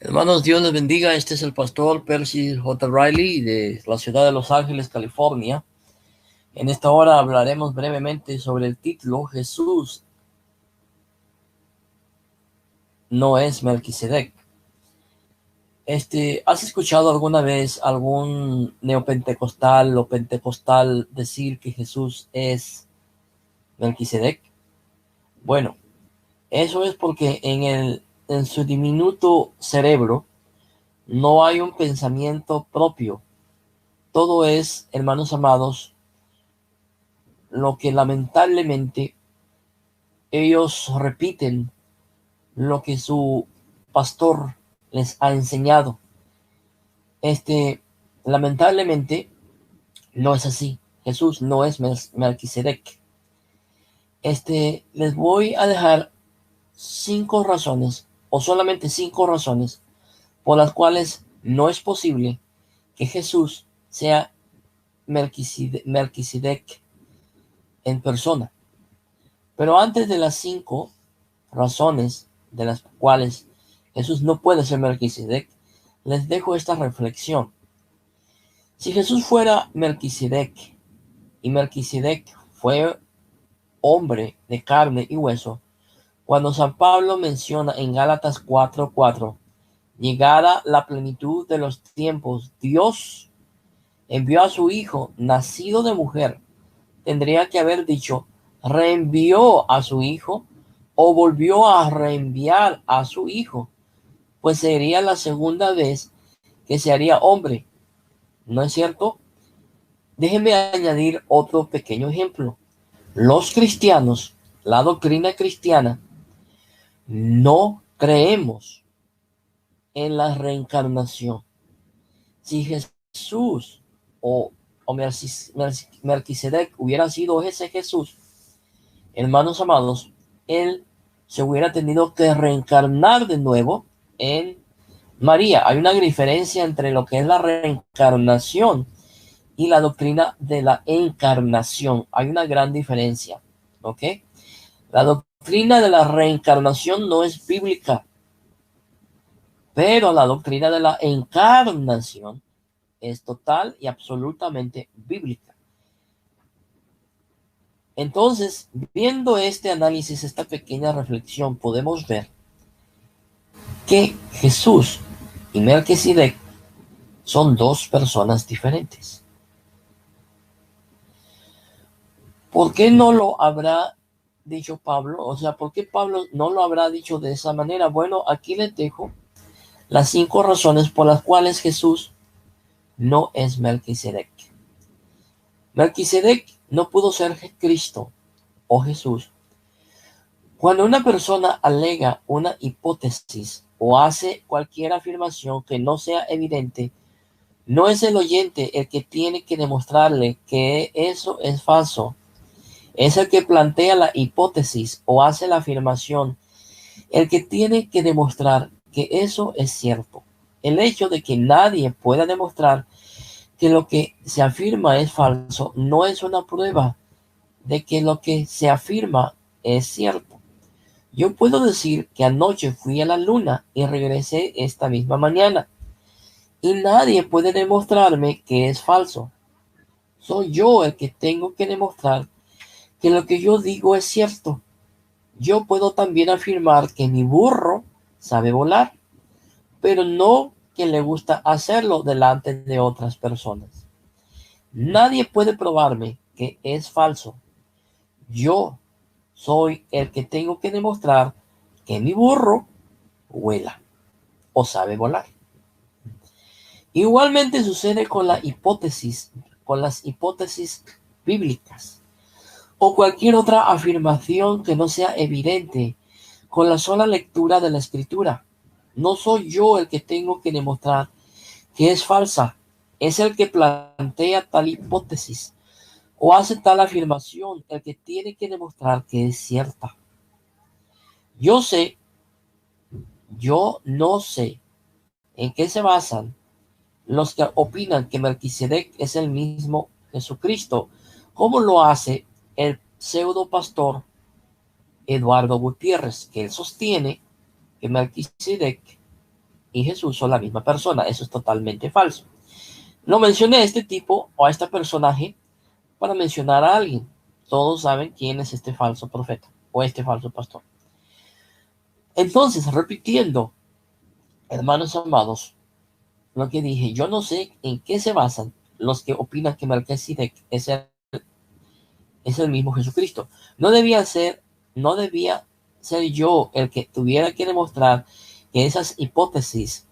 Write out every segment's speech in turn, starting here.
Hermanos, Dios les bendiga. Este es el pastor Percy J. Riley de la ciudad de Los Ángeles, California. En esta hora hablaremos brevemente sobre el título Jesús no es Melquisedec. ¿Has escuchado alguna vez algún neopentecostal o pentecostal decir que Jesús es Melquisedec? Bueno, eso es porque en su diminuto cerebro no hay un pensamiento propio. Todo es, hermanos amados, lo que lamentablemente ellos repiten lo que su pastor les ha enseñado. Lamentablemente no es así. Jesús no es Melquisedec. Les voy a dejar 5 razones, o solamente 5 razones, por las cuales no es posible que Jesús sea Melquisedec en persona. Pero antes de las 5 razones de las cuales Jesús no puede ser Melquisedec, les dejo esta reflexión. Si Jesús fuera Melquisedec y Melquisedec fue hombre de carne y hueso, cuando San Pablo menciona en Gálatas 4:4, llegada la plenitud de los tiempos, Dios envió a su Hijo, nacido de mujer, tendría que haber dicho, reenvió a su Hijo o volvió a reenviar a su Hijo, pues sería la segunda vez que se haría hombre, ¿no es cierto? Déjenme añadir otro pequeño ejemplo. Los cristianos, la doctrina cristiana, no creemos en la reencarnación. Si Jesús o Melquisedec hubiera sido ese Jesús, hermanos amados, él se hubiera tenido que reencarnar de nuevo en María. Hay una diferencia entre lo que es la reencarnación y la doctrina de la encarnación. Hay una gran diferencia, ¿ok? La doctrina de la reencarnación no es bíblica, pero la doctrina de la encarnación es total y absolutamente bíblica. Entonces, viendo este análisis, esta pequeña reflexión, podemos ver que Jesús y Melquisedec son dos personas diferentes. ¿Por qué no lo habrá dicho Pablo? O sea, ¿por qué Pablo no lo habrá dicho de esa manera? Bueno, aquí les dejo las 5 razones por las cuales Jesús no es Melquisedec. Melquisedec no pudo ser Cristo o Jesús. Cuando una persona alega una hipótesis o hace cualquier afirmación que no sea evidente, no es el oyente el que tiene que demostrarle que eso es falso. Es el que plantea la hipótesis o hace la afirmación el que tiene que demostrar que eso es cierto. El hecho de que nadie pueda demostrar que lo que se afirma es falso no es una prueba de que lo que se afirma es cierto. Yo puedo decir que anoche fui a la luna y regresé esta misma mañana, y nadie puede demostrarme que es falso. Soy yo el que tengo que demostrar que lo que yo digo es cierto. Yo puedo también afirmar que mi burro sabe volar, pero no que le gusta hacerlo delante de otras personas. Nadie puede probarme que es falso. Yo soy el que tengo que demostrar que mi burro vuela o sabe volar. Igualmente sucede con con las hipótesis bíblicas o cualquier otra afirmación que no sea evidente con la sola lectura de la escritura. No soy yo el que tengo que demostrar que es falsa, es el que plantea tal hipótesis o hace tal afirmación el que tiene que demostrar que es cierta. Yo sé, yo no sé en qué se basan los que opinan que Melquisedec es el mismo Jesucristo, como lo hace el pseudo pastor Eduardo Gutiérrez, que él sostiene que Melquisedec y Jesús son la misma persona. Eso es totalmente falso. No mencioné a este tipo o a este personaje para mencionar a alguien. Todos saben quién es este falso profeta o este falso pastor. Entonces, repitiendo, hermanos amados, lo que dije, yo no sé en qué se basan los que opinan que Melquisedec es el mismo Jesucristo. No debía ser yo el que tuviera que demostrar que esas hipótesis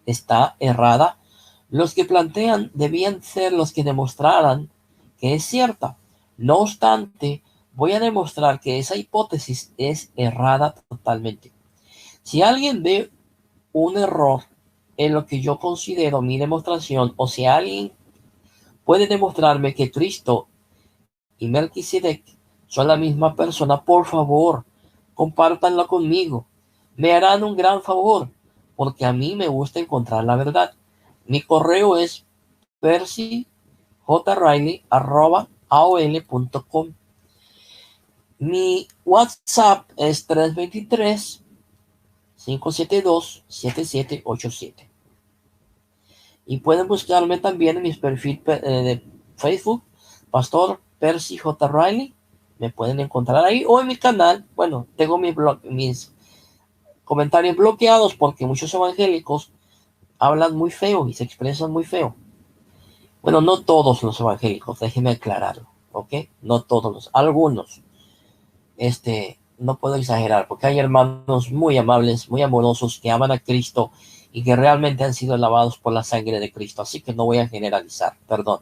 está errada. Los que plantean debían ser los que demostraran que es cierta. No obstante, voy a demostrar que esa hipótesis es errada totalmente. Si alguien ve un error en lo que yo considero mi demostración, o si alguien puede demostrarme que Cristo y Melquisedec son la misma persona, por favor, compártanlo conmigo. Me harán un gran favor, porque a mí me gusta encontrar la verdad. Mi correo es percyjriley@aol.com. Mi WhatsApp es 323-572-7787. Y pueden buscarme también en mi perfil de Facebook, Pastor Percy J. Riley. Me pueden encontrar ahí o en mi canal. Bueno, tengo mis comentarios bloqueados porque muchos evangélicos hablan muy feo y se expresan muy feo. Bueno, no todos los evangélicos, déjenme aclararlo, ¿ok? No todos, algunos. No puedo exagerar porque hay hermanos muy amables, muy amorosos que aman a Cristo y que realmente han sido lavados por la sangre de Cristo. Así que no voy a generalizar, perdón.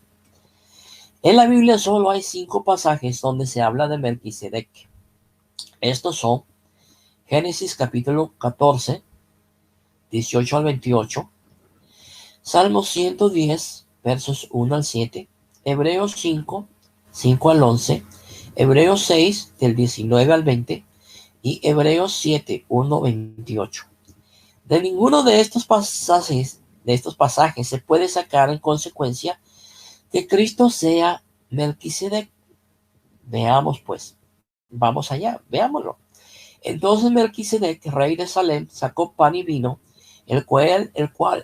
En la Biblia solo hay 5 pasajes donde se habla de Melquisedec. Estos son Génesis capítulo 14, 18 al 28, Salmos 110, versos 1 al 7, Hebreos 5, 5 al 11, Hebreos 6, del 19 al 20 y Hebreos 7, 1, 28. De ninguno de estos pasajes se puede sacar en consecuencia que Cristo sea Melquisedec. Veamos pues, vamos allá, veámoslo. Entonces Melquisedec, rey de Salem, sacó pan y vino, el cual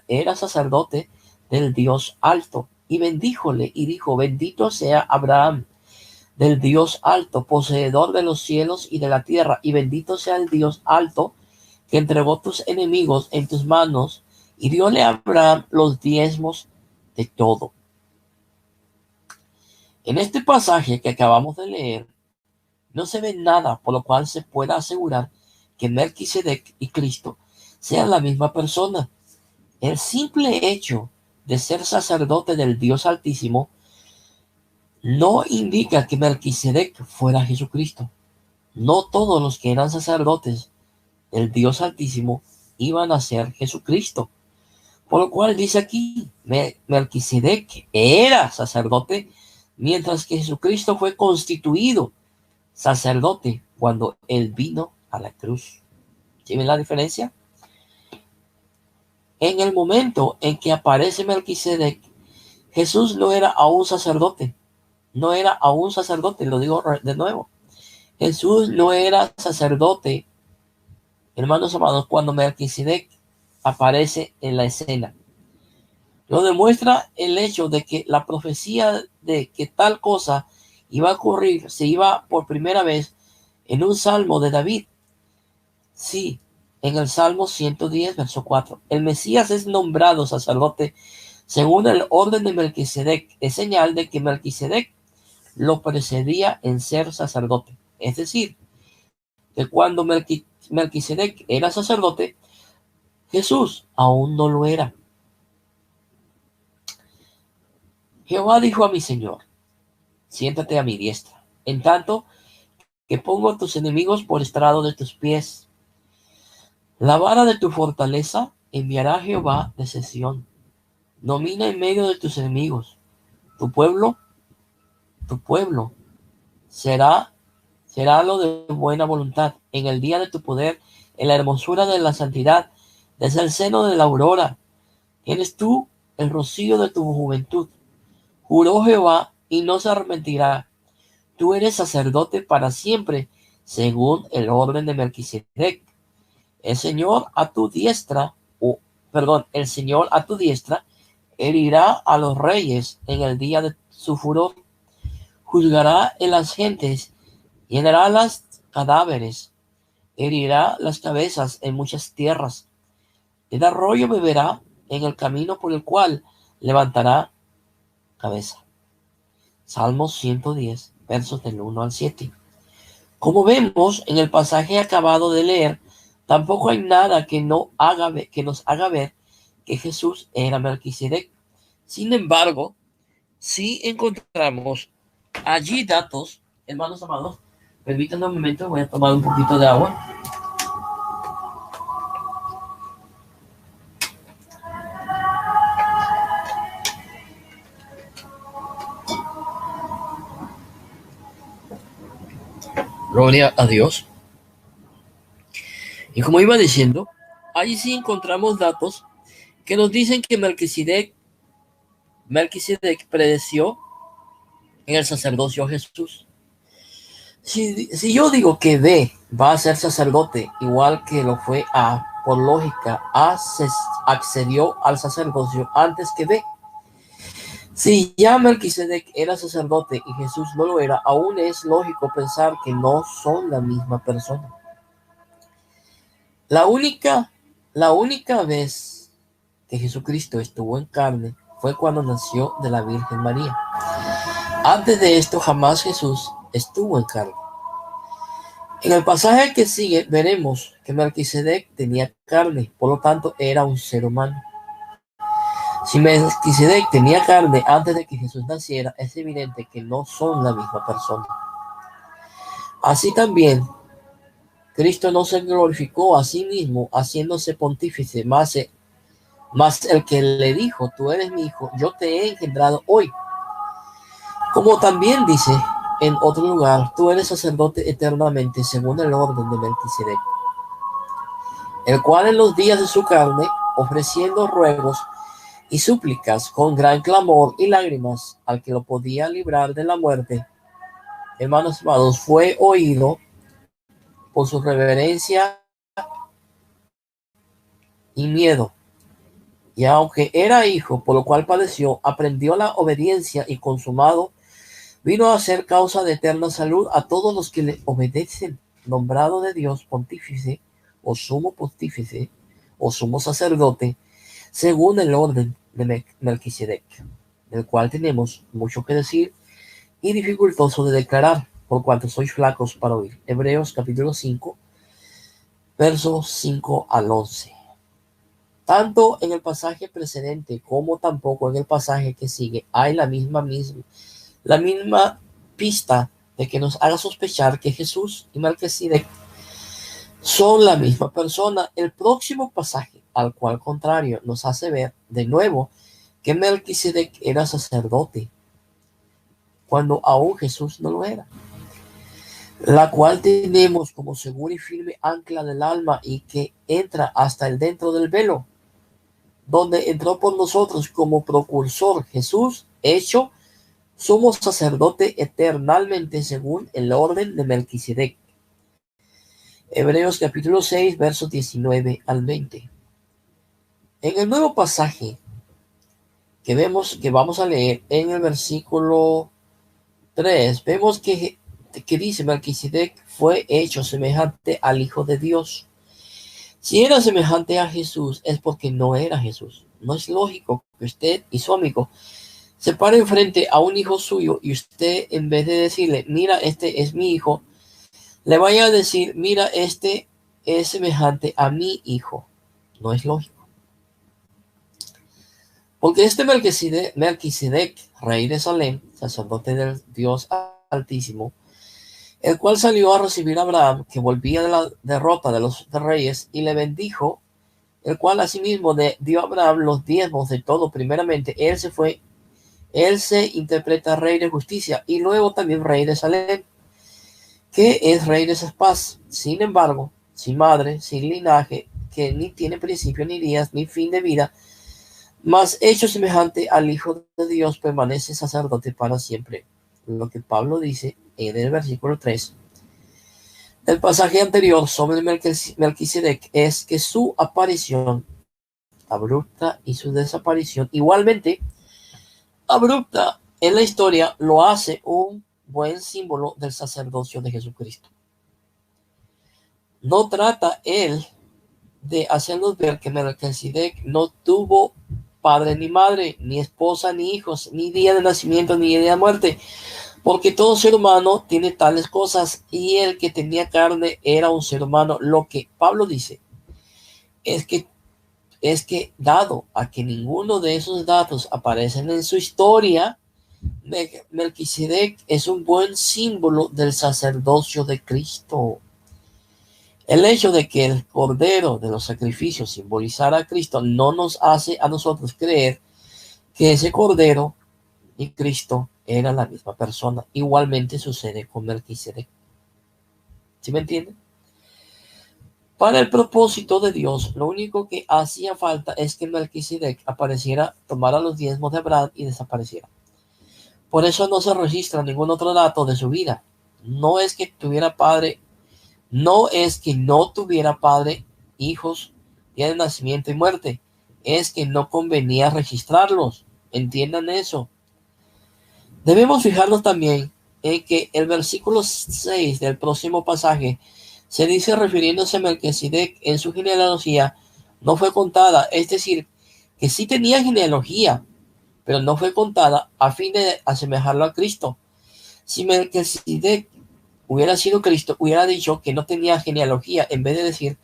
era sacerdote del Dios alto, y bendíjole y dijo: bendito sea Abraham del Dios alto, poseedor de los cielos y de la tierra, y bendito sea el Dios alto que entregó tus enemigos en tus manos, y diole a Abraham los diezmos de todo. En este pasaje que acabamos de leer, no se ve nada por lo cual se pueda asegurar que Melquisedec y Cristo sean la misma persona. El simple hecho de ser sacerdote del Dios Altísimo no indica que Melquisedec fuera Jesucristo. No todos los que eran sacerdotes del Dios Altísimo iban a ser Jesucristo. Por lo cual dice aquí, Melquisedec era sacerdote, mientras que Jesucristo fue constituido sacerdote cuando él vino a la cruz. ¿Sí ven la diferencia? En el momento en que aparece Melquisedec, Jesús no era aún sacerdote. No era aún sacerdote, lo digo de nuevo. Jesús no era sacerdote, hermanos amados, cuando Melquisedec aparece en la escena. Lo demuestra el hecho de que la profecía de que tal cosa iba a ocurrir se iba por primera vez en un salmo de David. Sí, en el Salmo 110, verso 4. El Mesías es nombrado sacerdote según el orden de Melquisedec. Es señal de que Melquisedec lo precedía en ser sacerdote. Es decir, que cuando Melquisedec era sacerdote, Jesús aún no lo era. Jehová dijo a mi Señor: siéntate a mi diestra, en tanto que pongo a tus enemigos por estrado de tus pies. La vara de tu fortaleza enviará Jehová de Sión. Domina en medio de tus enemigos. Tu pueblo será lo de buena voluntad. En el día de tu poder, en la hermosura de la santidad, desde el seno de la aurora, tienes tú el rocío de tu juventud. Juró Jehová y no se arrepentirá. Tú eres sacerdote para siempre, según el orden de Melquisedec. El Señor a tu diestra el Señor a tu diestra, herirá a los reyes en el día de su furor, juzgará en las gentes, llenará las cadáveres, herirá las cabezas en muchas tierras, el arroyo beberá en el camino por el cual levantará cabeza. Salmos 110, versos del 1 al 7. Como vemos en el pasaje acabado de leer, tampoco hay nada que nos haga ver que Jesús era Melquisedec. Sin embargo, si encontramos allí datos, hermanos amados, permítanme un momento, voy a tomar un poquito de agua. Gloria a Dios. Y como iba diciendo, allí sí encontramos datos que nos dicen que Melquisedec predeció en el sacerdocio a Jesús. Si yo digo que B va a ser sacerdote, igual que lo fue A, por lógica, A accedió al sacerdocio antes que B. Si ya Melquisedec era sacerdote y Jesús no lo era, aún es lógico pensar que no son la misma persona. La única vez que Jesucristo estuvo en carne fue cuando nació de la Virgen María. Antes de esto, jamás Jesús estuvo en carne. En el pasaje que sigue veremos que Melquisedec tenía carne, por lo tanto era un ser humano. Si Melquisedec tenía carne antes de que Jesús naciera, es evidente que no son la misma persona. Así también, Cristo no se glorificó a sí mismo haciéndose pontífice, más el que le dijo, tú eres mi hijo, yo te he engendrado hoy. Como también dice en otro lugar, tú eres sacerdote eternamente según el orden de Melquisedec, el cual en los días de su carne, ofreciendo ruegos y súplicas con gran clamor y lágrimas al que lo podía librar de la muerte, hermanos amados, fue oído por su reverencia y miedo. Y aunque era hijo, por lo cual padeció, aprendió la obediencia y consumado, vino a ser causa de eterna salud a todos los que le obedecen, nombrado de Dios pontífice, o sumo pontífice, o sumo sacerdote, según el orden de Melquisedec, del cual tenemos mucho que decir y dificultoso de declarar, por cuanto sois flacos para oír. Hebreos capítulo 5, versos 5 al 11. Tanto en el pasaje precedente como tampoco en el pasaje que sigue hay la misma pista de que nos haga sospechar que Jesús y Melquisedec son la misma persona. El próximo pasaje, al cual contrario, nos hace ver de nuevo que Melquisedec era sacerdote cuando aún Jesús no lo era, la cual tenemos como segura y firme ancla del alma y que entra hasta el dentro del velo, donde entró por nosotros como precursor Jesús, hecho sumo sacerdote eternamente según el orden de Melquisedec. Hebreos capítulo 6, versos 19 al 20. En el nuevo pasaje que vamos a leer en el versículo 3, vemos que dice Melquisedec fue hecho semejante al Hijo de Dios. Si era semejante a Jesús es porque no era Jesús. No es lógico que usted y su amigo se paren frente a un hijo suyo y usted, en vez de decirle, mira, este es mi hijo, le vaya a decir, mira, este es semejante a mi hijo. No es lógico. Porque este Melquisedec, rey de Salem, sacerdote del Dios Altísimo, el cual salió a recibir a Abraham, que volvía de la derrota de los reyes, y le bendijo, el cual asimismo dio a Abraham los diezmos de todo. Primeramente, él se interpreta rey de justicia y luego también rey de Salem, que es rey de esas paz. Sin embargo, sin madre, sin linaje, que ni tiene principio ni días, ni fin de vida, mas hecho semejante al Hijo de Dios, permanece sacerdote para siempre. Lo que Pablo dice en el versículo 3 del pasaje anterior sobre Melquisedec es que su aparición abrupta y su desaparición igualmente abrupta en la historia lo hace un buen símbolo del sacerdocio de Jesucristo. No trata él de hacernos ver que Melquisedec no tuvo padre ni madre, ni esposa ni hijos, ni día de nacimiento ni día de muerte, porque todo ser humano tiene tales cosas y el que tenía carne era un ser humano. Lo que Pablo dice es que dado a que ninguno de esos datos aparecen en su historia, Melquisedec es un buen símbolo del sacerdocio de Cristo. El hecho de que el cordero de los sacrificios simbolizara a Cristo no nos hace a nosotros creer que ese cordero y Cristo eran la misma persona. Igualmente sucede con Melquisedec. ¿Sí me entienden? Para el propósito de Dios, lo único que hacía falta es que Melquisedec apareciera, tomara los diezmos de Abraham y desapareciera. Por eso no se registra ningún otro dato de su vida. No es que tuviera padre, no es que no tuviera padre, hijos, día de nacimiento y muerte. Es que no convenía registrarlos. Entiendan eso. Debemos fijarnos también en que el versículo 6 del próximo pasaje se dice refiriéndose a Melquisedec en su genealogía no fue contada, es decir, que sí tenía genealogía, pero no fue contada a fin de asemejarlo a Cristo. Si Melquisedec hubiera sido Cristo, hubiera dicho que no tenía genealogía en vez de decir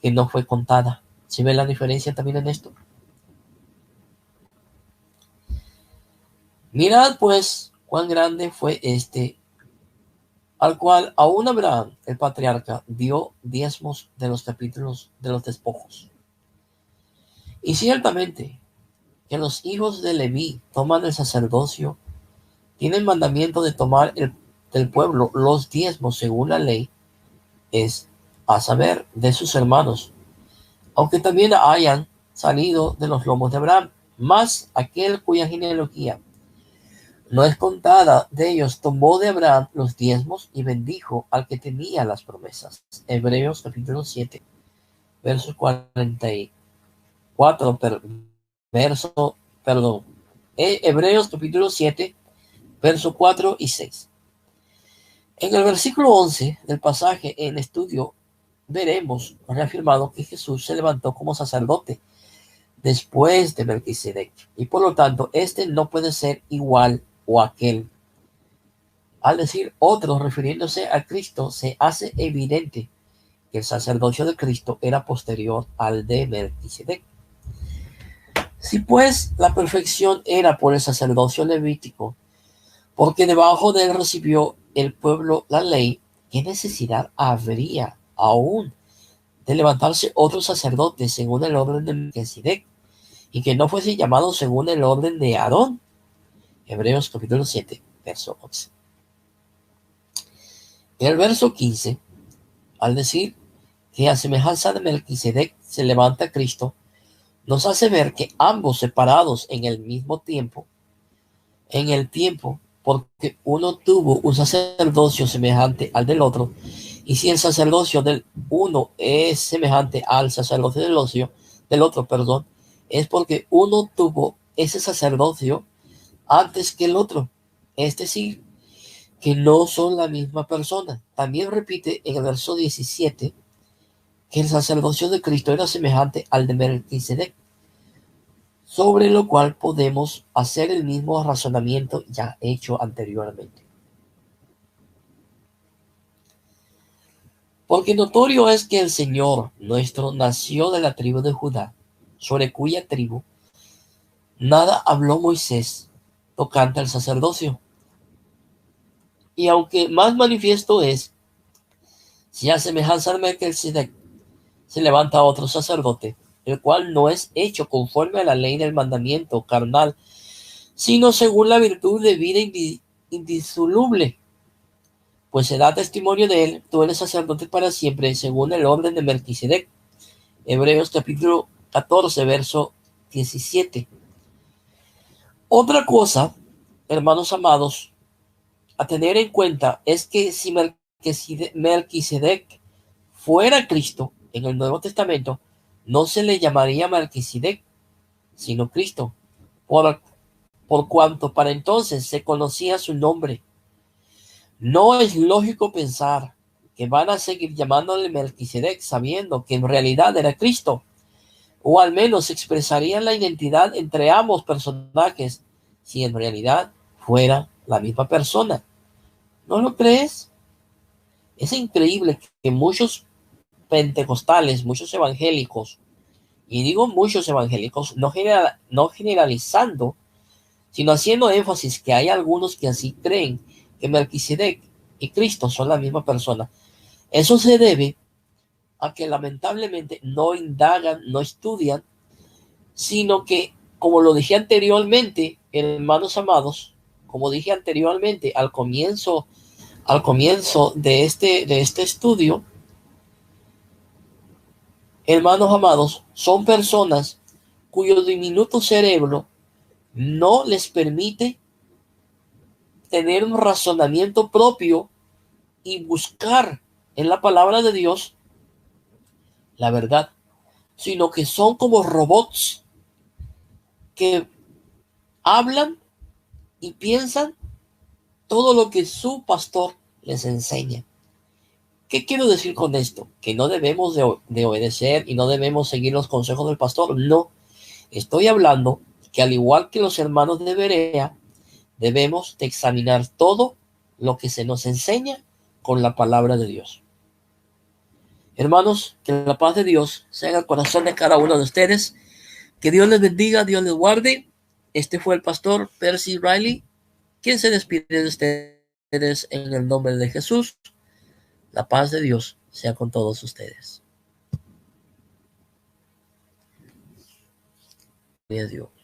que no fue contada. ¿Sí ven la diferencia también en esto? Mirad pues cuán grande fue este, al cual aún Abraham, el patriarca, dio diezmos de los capítulos de los despojos. Y ciertamente que los hijos de Leví toman el sacerdocio, tienen mandamiento de tomar del pueblo los diezmos según la ley, es a saber, de sus hermanos, aunque también hayan salido de los lomos de Abraham, mas aquel cuya genealogía no es contada de ellos, tomó de Abraham los diezmos y bendijo al que tenía las promesas. Hebreos capítulo 7, verso 44, Hebreos capítulo 7, verso 4 y 6. En el versículo 11 del pasaje en estudio veremos reafirmado que Jesús se levantó como sacerdote después de Melquisedec y por lo tanto este no puede ser igual o aquel. Al decir otro refiriéndose a Cristo, se hace evidente que el sacerdocio de Cristo era posterior al de Melquisedec. Si pues la perfección era por el sacerdocio levítico, porque debajo de él recibió el pueblo la ley, ¿qué necesidad habría aún de levantarse otro sacerdote según el orden de Melquisedec y que no fuese llamado según el orden de Aarón? Hebreos capítulo 7, verso 11. En el verso 15, al decir que a semejanza de Melquisedec se levanta Cristo, nos hace ver que ambos separados en el tiempo, porque uno tuvo un sacerdocio semejante al del otro, y si el sacerdocio del uno es semejante al sacerdocio del otro, es porque uno tuvo ese sacerdocio antes que el otro, es decir, que no son la misma persona. También repite en el verso 17 que el sacerdocio de Cristo era semejante al de Melquisedec, sobre lo cual podemos hacer el mismo razonamiento ya hecho anteriormente. Porque notorio es que el Señor nuestro nació de la tribu de Judá, sobre cuya tribu nada habló Moisés tocante al sacerdocio. Y aunque más manifiesto es, si a semejanza de Melquisedec se levanta otro sacerdote, el cual no es hecho conforme a la ley del mandamiento carnal, sino según la virtud de vida indisoluble, pues se da testimonio de él, tú eres sacerdote para siempre, según el orden de Melquisedec. Hebreos capítulo 14, verso 17. Otra cosa, hermanos amados, a tener en cuenta es que si Melquisedec fuera Cristo en el Nuevo Testamento, no se le llamaría Melquisedec, sino Cristo, por, por cuanto para entonces se conocía su nombre. No es lógico pensar que van a seguir llamándole Melquisedec sabiendo que en realidad era Cristo, o al menos expresarían la identidad entre ambos personajes si en realidad fuera la misma persona. ¿No lo crees? Es increíble que muchos pentecostales, muchos evangélicos, y digo muchos evangélicos, no generalizando, sino haciendo énfasis que hay algunos que así creen que Melquisedec y Cristo son la misma persona. Eso se debe a que lamentablemente no indagan, no estudian, sino que, como lo dije anteriormente, hermanos amados, como dije anteriormente al comienzo de este estudio, hermanos amados, son personas cuyo diminuto cerebro no les permite tener un razonamiento propio y buscar en la palabra de Dios la verdad, sino que son como robots que hablan y piensan todo lo que su pastor les enseña. ¿Qué quiero decir con esto? Que no debemos de obedecer y no debemos seguir los consejos del pastor. No, estoy hablando que al igual que los hermanos de Berea, debemos de examinar todo lo que se nos enseña con la palabra de Dios. Hermanos, que la paz de Dios sea en el corazón de cada uno de ustedes. Que Dios les bendiga, Dios les guarde. Este fue el pastor Percy Riley, quien se despide de ustedes en el nombre de Jesús. La paz de Dios sea con todos ustedes. Adiós.